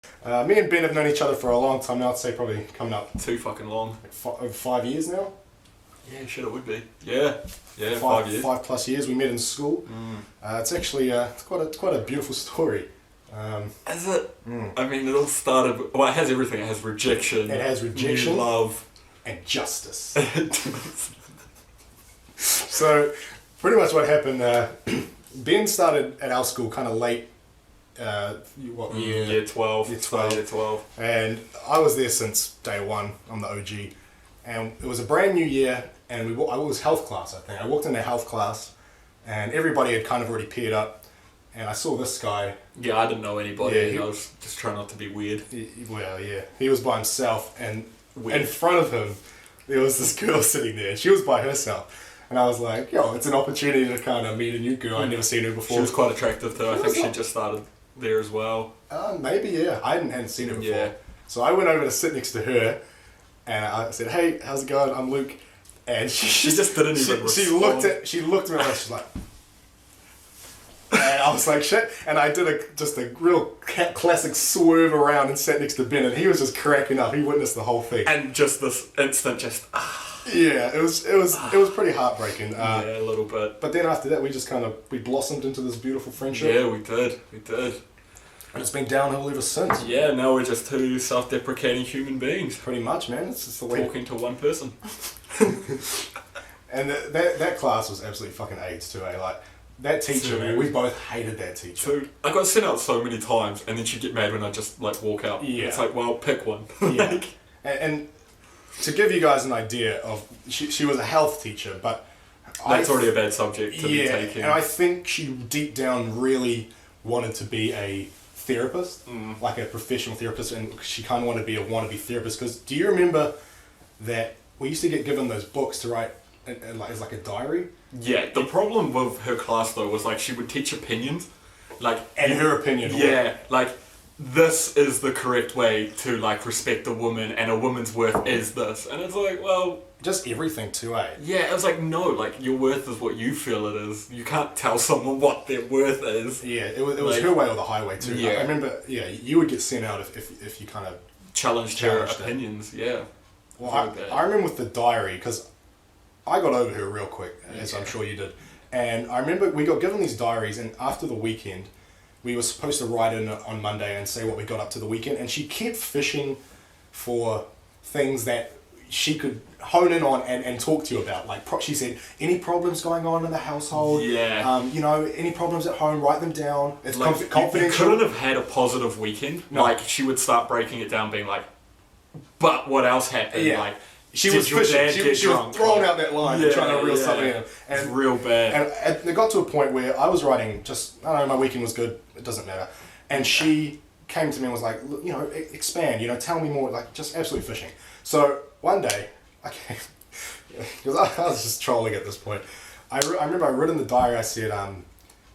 Me and Ben have known each other for a long time now. I'd say probably coming up Too fucking long. over 5 years now. Yeah, shit, it would be. Yeah, 5 years. 5+ years. We met in school. It's actually it's quite a beautiful story. Is it? I mean, it all started. Well, it has everything. It has rejection. It has rejection, new love, and justice. So, pretty much what happened. Ben started at our school kind of late. What year? Year 12. Year 12. Year 12. And I was there since day one. I'm the OG. And it was a brand new year, and I was health class, I think. I walked into health class, and everybody had kind of already paired up, and I saw this guy. Yeah, I didn't know anybody, Yeah, and I was just trying not to be weird. He was by himself, and Weird. in front of him, there was this girl sitting there, and she was by herself. And I was like, yo, it's an opportunity to kind of meet a new girl. I'd never seen her before. She was quite attractive too. I think she just started there as well. Maybe, yeah. I hadn't seen her before. Yeah. So I went over to sit next to her, and I said, hey, how's it going? I'm Luke. And she just didn't even respond. She looked at me and she's like, and I was like, shit. And I did just a real classic swerve around and sat next to Ben, and he was just cracking up. He witnessed the whole thing. And just this instant, yeah, it was pretty heartbreaking. yeah, a little bit. But then after that, we blossomed into this beautiful friendship. Yeah, we did. And it's been downhill ever since. Yeah, now we're just two self-deprecating human beings. Pretty much, man. It's just the way. Talking to one person. And that class was absolutely fucking AIDS too, eh? Like, that teacher, man, we both hated that teacher. So I got sent out so many times, and then she'd get mad when I just like walk out. Yeah. It's like, well, pick one. Yeah. And to give you guys an idea of, she was a health teacher, but That's already a bad subject to be taking. And I think she deep down really wanted to be a therapist, like a professional therapist, and she kind of wanted to be a wannabe therapist. Because do you remember that we used to get given those books to write as like a diary? Yeah, the problem with her class though was like she would teach opinions, like And her opinion. Yeah, like this is the correct way to like respect a woman, and a woman's worth is this, and it's like, well, just everything too, eh? yeah, it was like, no, like your worth is what you feel it is. You can't tell someone what their worth is. Yeah, it was Like, her way or the highway too. Yeah. I remember. Yeah, you would get sent out if you kind of challenged her Challenged it. opinions. Yeah. Well, Very bad. I remember with the diary, because I got over her real quick, as I'm sure you did. And I remember we got given these diaries, and after the weekend, we were supposed to write in on Monday and say what we got up to the weekend. And she kept fishing for things that she could hone in on and talk to you about. Like, she said, any problems going on in the household? Yeah. Any problems at home, write them down. It's Like, you confidential. couldn't have had a positive weekend. No. Like, she would start breaking it down, being like, but what else happened? Yeah. Like, She did was your fishing. dad She get was drunk? throwing Like, out that line and trying to reel something in. It's real bad. And it got to a point where I was writing just, I don't know, my weekend was good, it doesn't matter. And she came to me and was like, look, expand, tell me more, like, just absolute fishing. So one day, because I was just trolling at this point, I remember I wrote in the diary, I said, I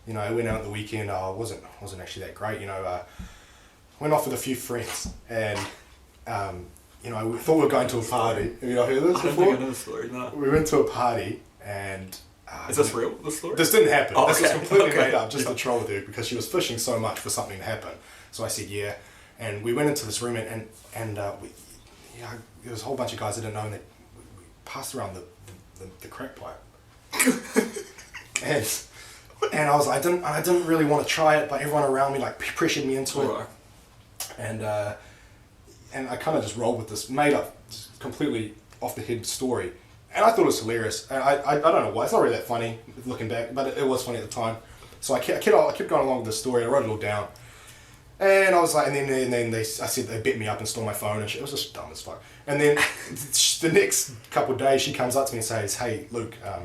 went out at the weekend, I wasn't actually that great, went off with a few friends, and, I thought we were going to a party. Have you not heard of this I don't before? think I know the story, no. We went to a party, and Is this real, the story? this didn't happen. Oh, This was okay. completely Okay. made up just to troll dude, because she was fishing so much for something to happen. So I said yeah, and we went into this room, and there was a whole bunch of guys that didn't know, and we passed around the crack pipe. and I was like, I didn't really want to try it, but everyone around me like pressured me into it. Alright. And I kind of just rolled with this made up, just completely off the head story. And I thought it was hilarious. And I don't know why. It's not really that funny looking back, but it was funny at the time. So I kept going along with the story. I wrote it all down. And I was like, and then I said they bet me up and stole my phone and shit. It was just dumb as fuck. And then the next couple of days, she comes up to me and says, hey, Luke, I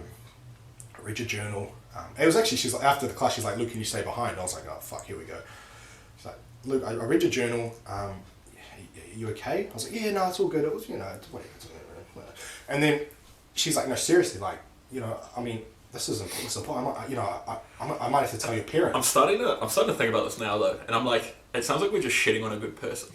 read your journal. It was actually, she's like, after the class, she's like, Luke, can you stay behind? I was like, oh, fuck, here we go. She's like, Luke, I read your journal. You okay? I was like, yeah, no, it's all good. It was, it's whatever. And then she's like, no, seriously, like, I mean, this isn't important. I might have to tell your parents. I'm starting to think about this now though, and I'm like, it sounds like we're just shitting on a good person.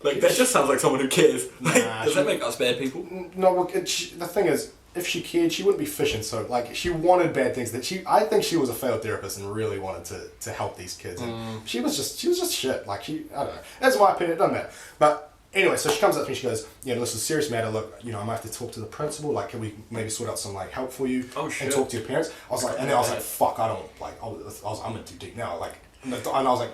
Like, that just sounds like someone who cares. Like, Nah, does that make us bad people? No, well, the thing is, if she cared, she wouldn't be fishing. So like, she wanted bad things. I think she was a failed therapist and really wanted to help these kids. And she was just shit. Like I don't know. That's my opinion. It doesn't matter. But anyway, so she comes up to me. She goes, this is a serious matter. Look, I might have to talk to the principal. Like, can we maybe sort out some like help for you? Oh shit. And talk to your parents. I was like, and then I was like, fuck, I don't like. I'm in too deep now. Like, and I was like,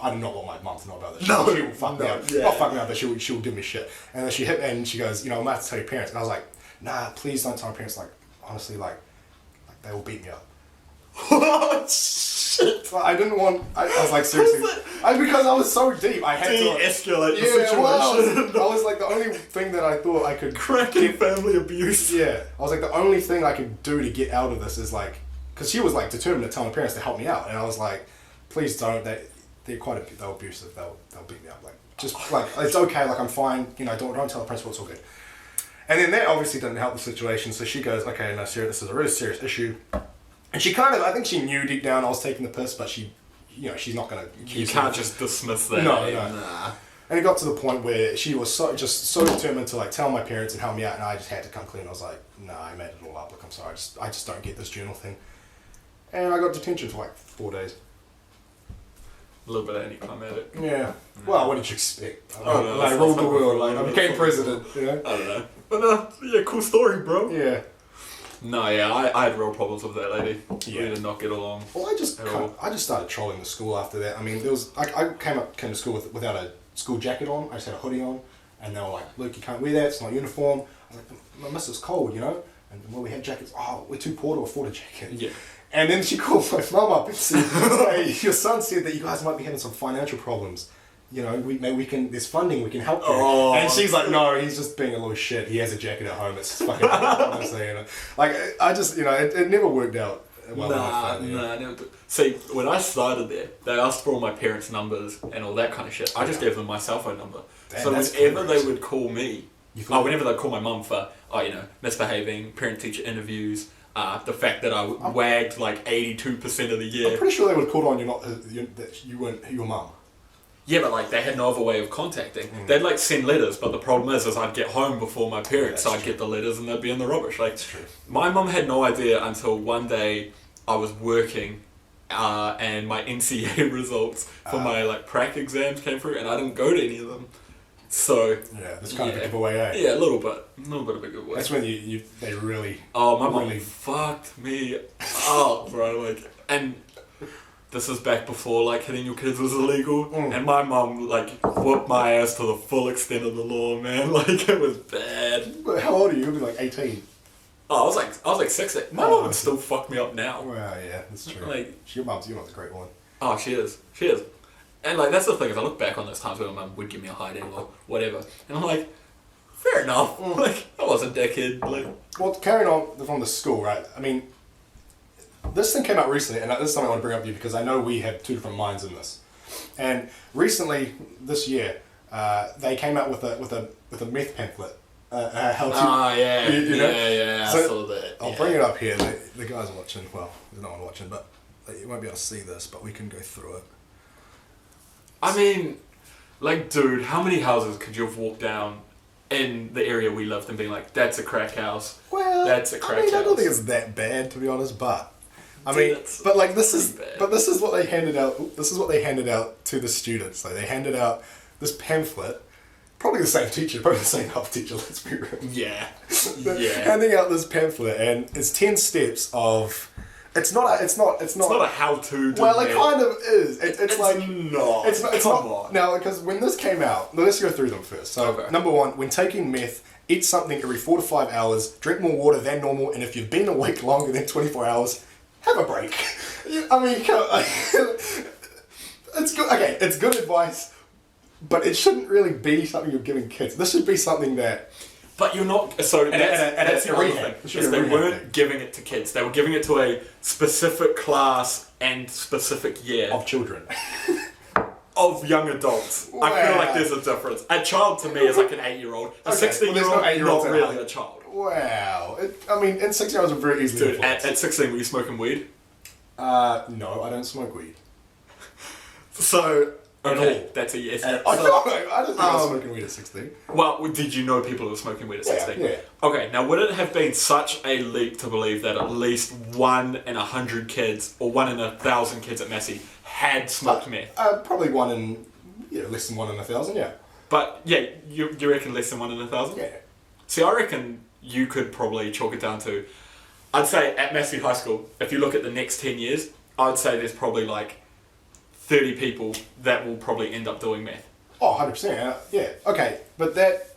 I do not want my mum to know about this. No, she will fuck me up. Yeah. Not fuck me up, but she'll give me shit. And then she hit me and she goes, I might have to tell your parents. And I was like, nah, please don't tell my parents. Like, honestly, like they will beat me up. Oh shit! So I didn't want. I was like, seriously, because I was so deep. I had to de-escalate the situation. Well, I was like the only thing that I thought I could cracking family abuse. Yeah, I was like the only thing I could do to get out of this is like, because she was like determined to tell my parents to help me out, and I was like, please don't. They're they're abusive. They'll beat me up. Like, just like, it's okay. Like, I'm fine. Don't tell the principal. It's all good. And then that obviously didn't help the situation. So she goes, okay, no, Sarah, this is a really serious issue. And she I think she knew deep down I was taking the piss, but she, she's not going to. You can't just dismiss that. No. Nah. And it got to the point where she was so determined to like tell my parents and help me out, and I just had to come clean. I was like, nah, I made it all up. Look, I'm sorry. I just don't get this journal thing. And I got detention for like 4 days. A little bit anticlimactic. Yeah. Well, what did you expect? I ruled the world. Like, I became president. I don't know. But cool story, bro. Yeah. No, yeah, I had real problems with that lady. Yeah. We did not get along. Well, I just started trolling the school after that. I mean, there was I came to school without a school jacket on. I just had a hoodie on, and they were like, "Luke, you can't wear that. It's not uniform." I was like, "Miss, it's cold, And when we had jackets, we're too poor to afford a jacket. Yeah. And then she called my mum up and said, "Hey, your son said that you guys might be having some financial problems. Maybe we can. There's funding. We can help you." Oh, and she's like, "No, he's just being a little shit. He has a jacket at home. It's fucking honestly, Like, I just, it never worked out well enough. Never did. See, when I started there, they asked for all my parents' numbers and all that kind of shit. I just gave them my cell phone number. So whenever they would call me, whenever they'd call my mum for, misbehaving, parent-teacher interviews. The fact that I wagged like 82% of the year. I'm pretty sure they would have called on that you weren't your mum. Yeah, but like they had no other way of contacting. They'd like send letters, but the problem is I'd get home before my parents, so I'd get the letters and they'd be in the rubbish. Like, that's true. My mum had no idea until one day I was working, and my NCA results for my like prac exams came through, and I didn't go to any of them. So yeah, that's kind of a giveaway, eh? Yeah, a little bit of a giveaway. That's when they really. Oh, my mum fucked me up, bro. Like, and this is back before like hitting your kids was illegal, and my mum like whooped my ass to the full extent of the law, man. Like, it was bad. But how old are you? You'll be like 18. Oh, I was like 16. My mum would still fuck me up now. Well, yeah, that's true. Like, your mum's a great one. Oh, she is. And like, that's the thing, is I look back on those times when my mum would give me a hiding or whatever, and I'm like, fair enough. Like, I was a dickhead. Like, well, carrying on from the school, right? I mean, this thing came out recently, and this is something I want to bring up to you because I know we have two different minds in this. And recently, this year, they came out with a meth pamphlet. How to, yeah, yeah. So, I saw that. I'll bring it up here. The guys watching. Well, there's no one watching, but you won't be able to see this. But we can go through it. I mean, like, dude, how many houses could you have walked down in the area we lived and being like, that's a crack house? Well, that's a crack house. I don't think it's that bad, to be honest. But this is what they handed out. This is what they handed out to the students. Like, they handed out this pamphlet. Probably the same teacher, probably the same health teacher. Let's be real. Yeah. Handing out this pamphlet, and it's 10 steps of. It's not a how-to. Well, it kind of is. It's like not. It's not. Now, because when this came out, let's go through them first. So, okay. Number 1, when taking meth, eat something every 4 to 5 hours, drink more water than normal, and if you've been awake longer than 24 hours, have a break. I mean, it's good. Okay, it's good advice, but it shouldn't really be something you're giving kids. This should be something that. But you're not. So that's the other thing. Is they weren't giving it to kids. They were giving it to a specific class and specific year Of children. of young adults. Wow. I feel like there's a difference. A child to me is like an 8-year-old. A 16-year-old, not really a child. Wow. And 16-year-olds are very easily Dude, at 16, were you smoking weed? No, I don't smoke weed. So, Okay, that's a yes. I don't think I was smoking weed at 16. Well, did you know people who were smoking weed at 16? Yeah. Okay, now would it have been such a leap to believe that at least 1 in 100 kids, or 1 in 1,000 kids at Massey had smoked meth? Probably less than 1 in 1,000, yeah. But yeah, you reckon less than 1 in 1,000? Yeah. See, I reckon you could probably chalk it down to, I'd say at Massey High School, if you look at the next 10 years, I'd say there's probably like 30 people that will probably end up doing meth. Oh, 100%. Yeah. Okay, but that...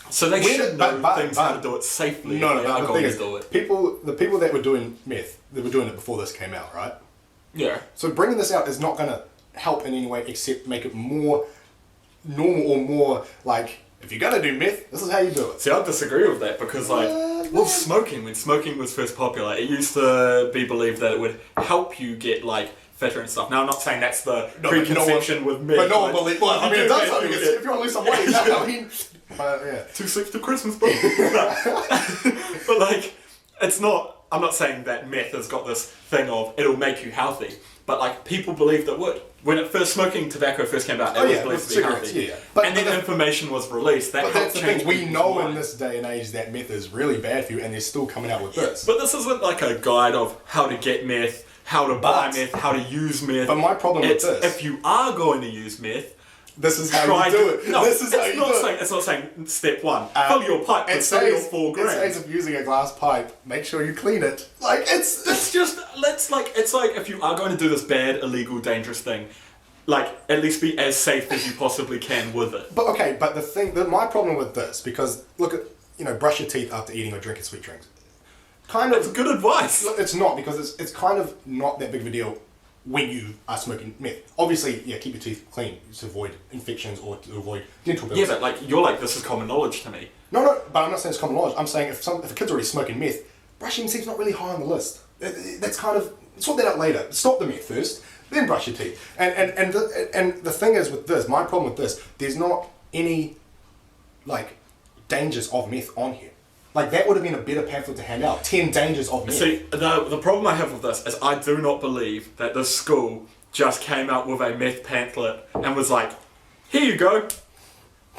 So they should know things how to do it safely. No, they are going to do it. The people that were doing meth, they were doing it before this came out, right? Yeah. So bringing this out is not going to help in any way except make it more normal or more like, if you're going to do meth, this is how you do it. See, I disagree with that because when smoking was first popular, it used to be believed that it would help you get like fitter and stuff. Now, I'm not saying that's the preconception with meth. But no one believes... Well, I mean, it does help you if you want to lose some weight. I mean... yeah. 2 sleeps to Christmas, bro. But like, it's not... I'm not saying that meth has got this thing of it'll make you healthy, but like people believed it would. When smoking tobacco first came out, it was believed to be healthy. Yeah. And then information was released that helped that's the change thing. We know minds. in this day and age that meth is really bad for you, and they're still coming out with this. But this isn't like a guide of how to get meth, how to buy meth, how to use meth. But my problem with this... If you are going to use meth, this is how you do it. No, this is how you do it. It's not saying step 1. Fill your pipe with 3 or 4 grams. It says if using a glass pipe, make sure you clean it. Like, it's like if you are going to do this bad, illegal, dangerous thing, like, at least be as safe as you possibly can with it. But okay, but my problem with this, because look at, brush your teeth after eating or drinking sweet drinks. It's good advice. It's not, because it's kind of not that big of a deal when you are smoking meth. Obviously, yeah, keep your teeth clean to avoid infections or to avoid dental bills. Yeah, but like, you're like, this is common knowledge to me. No, but I'm not saying it's common knowledge. I'm saying if a kid's already smoking meth, brushing your teeth's not really high on the list. That's kind of, sort that out later. Stop the meth first, then brush your teeth. And the thing is with this, my problem with this, there's not any, like, dangers of meth on here. Like, that would have been a better pamphlet to hand out. 10 dangers of meth. See, the problem I have with this is I do not believe that the school just came out with a meth pamphlet and was like, here you go.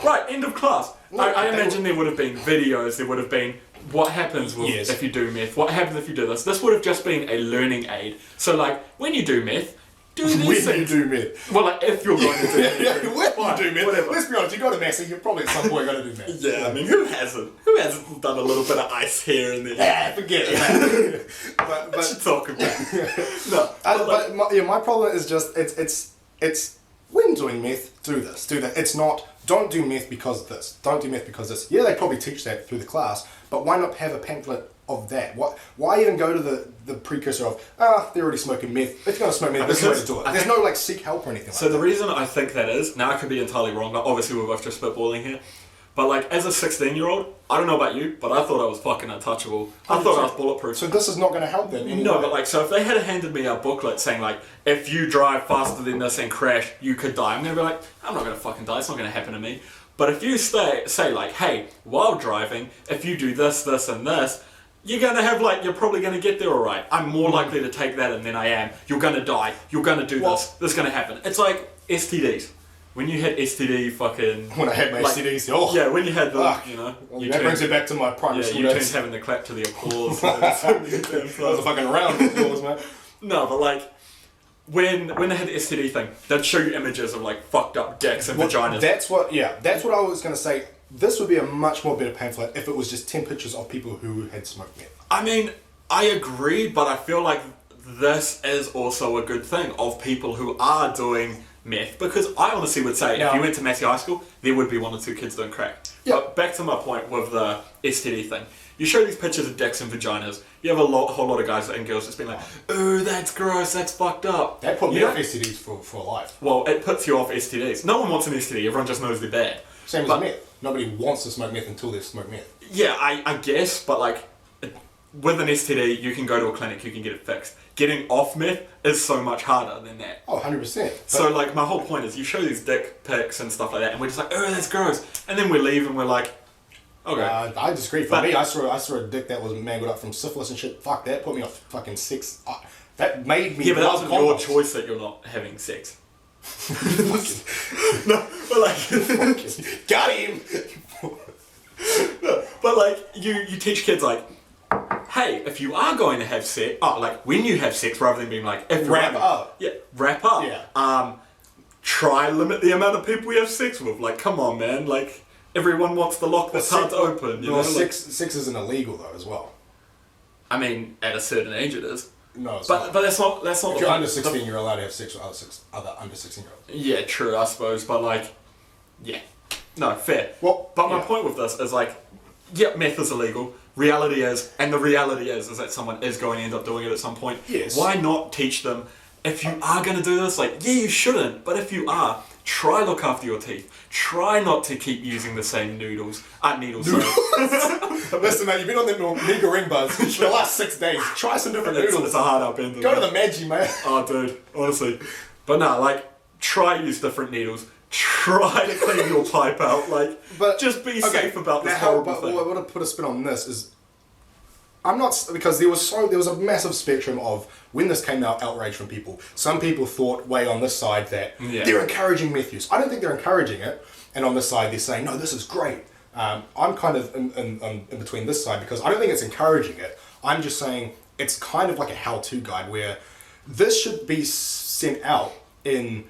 Right, end of class. No, I imagine there would have been videos, there would have been what happens if you do meth, what happens if you do this. This would have just been a learning aid. So, like, when you do meth, do these things. When you do meth. Well, like, if you're going to do meth. When you do meth. Whatever. Let's be honest, you go to Massey, you're probably at some point going to do meth. Yeah, I mean, who hasn't? Who hasn't done a little bit of ice here and there? Yeah, forget it. What you talking about? No. My problem is just, it's when doing meth, do this, do that. It's not, don't do meth because of this, don't do meth because of this. Yeah, they probably teach that through the class, but why not have a pamphlet of that? Why even go to the precursor of, they're already smoking meth, if you're going to smoke meth, this is the way to do it. There's no, like, seek help or anything like that. So the reason I think that is, now I could be entirely wrong, but obviously we're both just spitballing here, but like, as a 16-year-old, I don't know about you, but I thought I was fucking untouchable. I thought I was bulletproof. So this is not going to help them anyway. No, but like, so if they had handed me a booklet saying like, if you drive faster than this and crash, you could die, I'm going to be like, I'm not going to fucking die, it's not going to happen to me. But if you say like, hey, while driving, if you do this, this, and this, you're going to have like, you're probably going to get there alright. I'm more likely to take that than I am. You're going to die. You're going to do this. This is going to happen. It's like STDs. When you had STD fucking... When I had my STDs, yeah, when you had the, that brings it back to my primary school you days. turned having to clap to the applause. That was a fucking round of applause, man. No, but like, when they had the STD thing, they'd show you images of like fucked up dicks and vaginas. That's what I was going to say. This would be a much more better pamphlet if it was just 10 pictures of people who had smoked meth. I mean, I agree, but I feel like this is also a good thing of people who are doing meth, because I honestly would say if you went to Massey High School, there would be 1 or 2 kids doing crack. Yep. But back to my point with the STD thing. You show these pictures of dicks and vaginas, you have a whole lot of guys and girls just being like, ooh, that's gross, that's fucked up. That put me off STDs for life. Well, it puts you off STDs. No one wants an STD, everyone just knows they're bad. Same as meth. Nobody wants to smoke meth until they've smoked meth. Yeah, I guess, but like, with an STD, you can go to a clinic, you can get it fixed. Getting off meth is so much harder than that. Oh, 100%. So like, my whole point is you show these dick pics and stuff like that, and we're just like, oh, that's gross. And then we leave and we're like, okay. I disagree. For me, I saw a dick that was mangled up from syphilis and shit. Fuck that. Put me off fucking sex. That made me... Yeah, but that wasn't your choice that you're not having sex. No, but like, got him. No, but like you teach kids like, hey, if you are going to have sex, like when you have sex, rather than being like, if Wrap up. Yeah, wrap up. Yeah. Try limit the amount of people you have sex with. Like, come on, man. Like, everyone wants the lock that's hard to open. You know, sex isn't illegal though as well. I mean, at a certain age it is. No, it's but not. But that's not. If you're under 16, you're allowed to have sex with other under 16-year-olds. Yeah, true, I suppose. But like, yeah, no, fair. Well, but my point with this is like, yeah, meth is illegal. Reality is that someone is going to end up doing it at some point. Yes. Why not teach them? If you are going to do this, like, yeah, you shouldn't. But if you are, try look after your teeth. Try not to keep using the same needles. Listen, man, you've been on them Mega Ring Buzz for the last 6 days. Try some different noodles. It's a hard upend. Go to the Maggi, man. Oh, dude, honestly. But no, like, try use different needles. Try to clean your pipe out. Like, but just be safe about this horrible thing. What I want to put a spin on this is, I'm not, because there was a massive spectrum of when this came out, outrage from people. Some people thought way on this side that they're encouraging meth use. I don't think they're encouraging it, and on this side they're saying no, this is great. I'm kind of in between this side because I don't think it's encouraging it. I'm just saying it's kind of like a how-to guide where this should be sent out in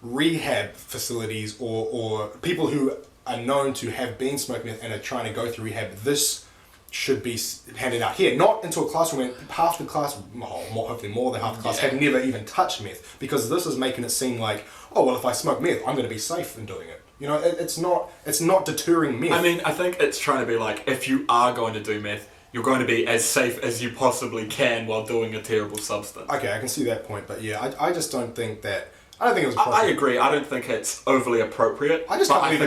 rehab facilities or people who are known to have been smoking meth and are trying to go through rehab. This should be handed out here, not into a classroom when half the class, hopefully more than half the class, have never even touched meth, because this is making it seem like, oh well, if I smoke meth, I'm going to be safe in doing it. You know, it's not deterring meth. I mean, I think it's trying to be like, if you are going to do meth, you're going to be as safe as you possibly can while doing a terrible substance. Okay, I can see that point, but yeah, I just don't think that. I don't think it was appropriate. I agree. I don't think it's overly appropriate. I just can't believe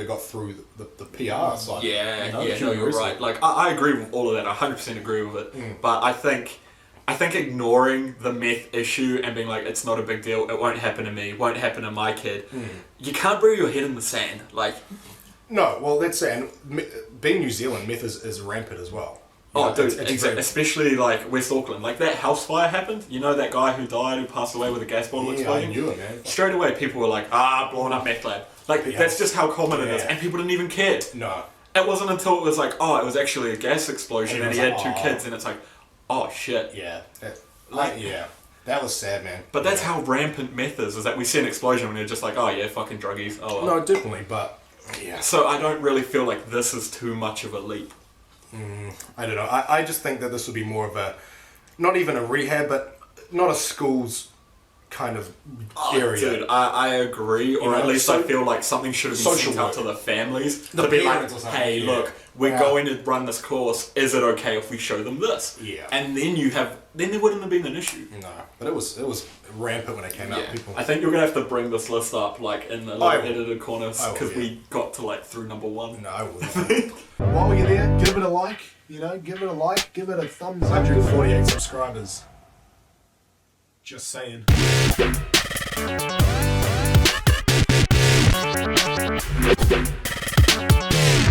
it got through the PR side. Yeah, no, you're right. Like, I agree with all of that. I 100% agree with it. But I think ignoring the meth issue and being like, it's not a big deal, it won't happen to me, won't happen to my kid. You can't bury your head in the sand. Like, no, well, that's it. And being New Zealand, meth is rampant as well. Oh, dude, especially like West Auckland. Like, that house fire happened. You know that guy who died, who passed away with a gas bottle exploding? I knew it, man. Straight away, people were like, blowing up meth lab. Like, that's just how common it is. And people didn't even care. No. It wasn't until it was like, it was actually a gas explosion and he had 2 kids, and it's like, oh, shit. Yeah. That was sad, man. But that's how rampant meth is that we see an explosion and they're just like, oh, yeah, fucking druggies. Oh, well. No, definitely, but, yeah. So I don't really feel like this is too much of a leap. I don't know. I just think that this would be more of a, not even a rehab, but not a schools kind of area. Dude, I agree, or at least I feel like something should have been sent out to the families to be like, hey, look, we're going to run this course. Is it okay if we show them this? Yeah. And then there wouldn't have been an issue. No, but it was rampant when it came out. People. I think you're gonna have to bring this list up like in the edited corners because we got to like through number 1. No, I will. While you're there, give it a like. Give it a like. Give it a thumbs up. 148 subscribers. Just saying.